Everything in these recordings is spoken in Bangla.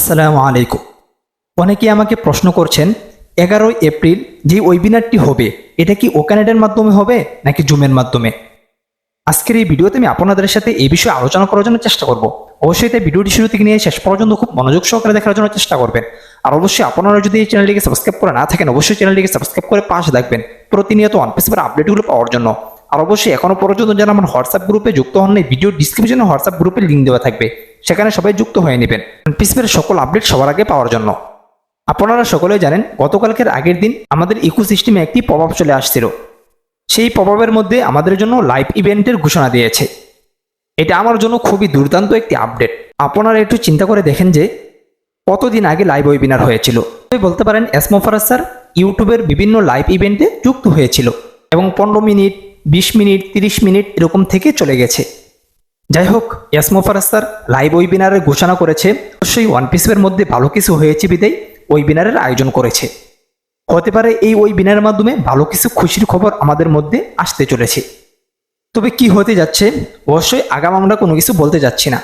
আসসালামু আলাইকুম। অনেকে আমাকে প্রশ্ন করছেন 11 এপ্রিল যে ওয়েবিনারটি হবে এটা কি ওকানেডের মাধ্যমে হবে নাকি জুমের মাধ্যমে। আজকের এই ভিডিওতে আমি আপনাদের সাথে এই বিষয়ে আলোচনা করার জন্য চেষ্টা করব। অবশ্যই তাই ভিডিওটি শুরু থেকে নিয়ে শেষ পর্যন্ত খুব মনোযোগ সহকারে দেখার জন্য চেষ্টা করবেন। আর অবশ্যই আপনারা যদি এই চ্যানেলটিকে সাবস্ক্রাইব করে না থাকেন অবশ্যই চ্যানেলটিকে সাবস্ক্রাইব করে পাশে থাকবেন প্রতিনিয়ত ওয়ানপিসের আপডেটগুলো পাওয়ার জন্য। আর অবশ্যই এখনো পর্যন্ত যারা আমার হোয়াটসঅ্যাপ গ্রুপে যুক্ত হন নাই, ভিডিও ডিসক্রিপশনে হোয়াটসঅ্যাপ গ্রুপের লিঙ্ক দেওয়া থাকবে, সেখানে সবাই যুক্ত হয়ে নেবেন ওয়ানপিসের সকল আপডেট সবার আগে পাওয়ার জন্য। আপনারা সকলেই জানেন গতকালকের আগের দিন আমাদের ইকোসিস্টেমে একটি প্রভাব চলে আসছিল। সেই প্রভাবের মধ্যে আমাদের জন্য লাইভ ইভেন্টের ঘোষণা দিয়েছে। এটা আমার জন্য খুবই দুর্দান্ত একটি আপডেট। আপনারা একটু চিন্তা করে দেখেন যে কতদিন আগে লাইভ ওয়েবিনার হয়েছিল। বলতে পারেন এসমো ফারাজ স্যার ইউটিউবের বিভিন্ন লাইভ ইভেন্টে যুক্ত হয়েছিল এবং 15 মিনিট 20 মিনিট 30 মিনিট এরকম থেকে চলে গেছে। যাই হোক, এসমো ফারাজ স্যার লাইভ ওয়েবিনারের ঘোষণা করেছে। অবশ্যই ওয়ানপিসের মধ্যে ভালো কিছু হয়েছে বিদায় ওয়েবিনারের আয়োজন করেছে। হতে পারে এই ওয়েবিনারের মাধ্যমে ভালো কিছু খুশির খবর আমাদের মধ্যে আসতে চলেছে। তবে কি হতে যাচ্ছে অবশ্যই আগাম আমরা কোনো কিছু বলতে যাচ্ছি না।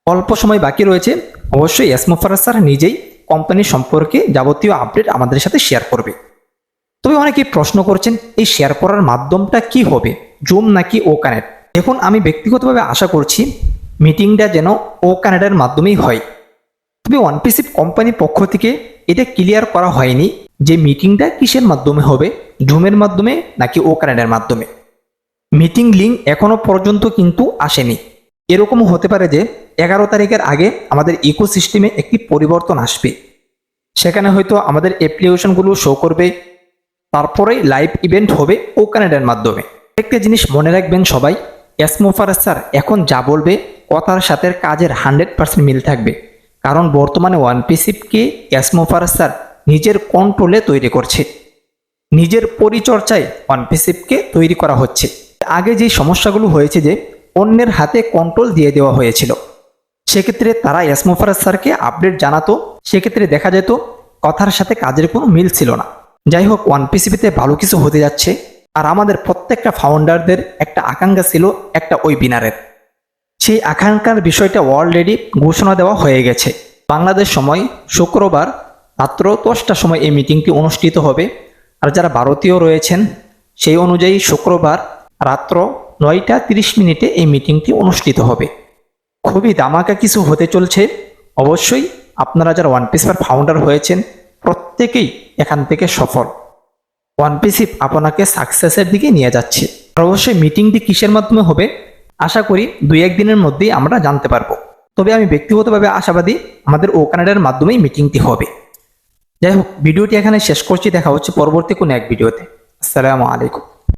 অল্প সময় বাকি রয়েছে। অবশ্যই এসমো ফারাজ স্যার নিজেই কোম্পানি সম্পর্কে যাবতীয় আপডেট আমাদের সাথে শেয়ার করবে। তবে অনেকেই প্রশ্ন করছেন এই শেয়ার করার মাধ্যমটা কি হবে, জুম নাকি ওকানেট। এখন আমি ব্যক্তিগতভাবে আশা করছি মিটিংটা যেন ওকানেটের মাধ্যমেই হয়। তবে ওয়ানপিসি কোম্পানির পক্ষ থেকে এটা ক্লিয়ার করা হয়নি যে মিটিংটা কিসের মাধ্যমে হবে, জুমের মাধ্যমে নাকি ওকানেটের মাধ্যমে। মিটিং লিঙ্ক এখনো পর্যন্ত কিন্তু আসেনি। এরকম হতে পারে যে 11 তারিখের আগে আমাদের ইকোসিস্টেমে একটি পরিবর্তন আসবে। সেখানে হয়তো আমাদের অ্যাপ্লিকেশনগুলো শো করবে, তারপরেই লাইভ ইভেন্ট হবে ওকানেটের মাধ্যমে। একটা জিনিস মনে রাখবেন সবাই, এসমো ফারাজ স্যার এখন যা বলবে কথার সাথে কাজের 100% মিল থাকবে। কারণ বর্তমানে ওয়ানপিসিকে এসমো ফারাজ স্যার নিজের কন্ট্রোলে তৈরি করছে, নিজের পরিচর্যায় ওয়ানপিসিকে তৈরি করা হচ্ছে। আগে যে সমস্যাগুলো হয়েছে যে অন্যের হাতে কন্ট্রোল দিয়ে দেওয়া হয়েছিল, সেক্ষেত্রে তারা এসমো ফারাজ স্যারকে আপডেট জানাতো, সেক্ষেত্রে দেখা যেত কথার সাথে কাজের কোনো মিল ছিল না। যাই হোক, ওয়ানপিসিতে ভালো কিছু হতে যাচ্ছে। আর আমাদের প্রত্যেকটা ফাউন্ডারদের একটা আকাঙ্ক্ষা ছিল একটা ওয়েবিনারের। সেই আকাঙ্ক্ষার বিষয়টা অলরেডি ঘোষণা দেওয়া হয়ে গেছে। বাংলাদেশ সময় শুক্রবার রাত্র 10টার সময় এই মিটিংটি অনুষ্ঠিত হবে। আর যারা ভারতীয় রয়েছেন সেই অনুযায়ী শুক্রবার রাত্র 9:30 এই মিটিংটি অনুষ্ঠিত হবে। খুবই ধামাকা কিছু হতে চলছে। অবশ্যই আপনারা যারা ওয়ানপিসের ফাউন্ডার হয়েছেন প্রত্যেকেই এখান থেকে সফল। ওয়ানপিসি আপনাকে সাকসেসের দিকে নিয়ে যাচ্ছে। আর অবশ্যই মিটিংটি কিসের মাধ্যমে হবে আশা করি 2-1 দিনের মধ্যেই আমরা জানতে পারবো। তবে আমি ব্যক্তিগতভাবে আশাবাদী আমাদের ওকানেডের মাধ্যমেই মিটিংটি হবে। যাই হোক, ভিডিওটি এখানে শেষ করছি। দেখা হচ্ছে পরবর্তী কোনো এক ভিডিওতে। আসসালামু আলাইকুম।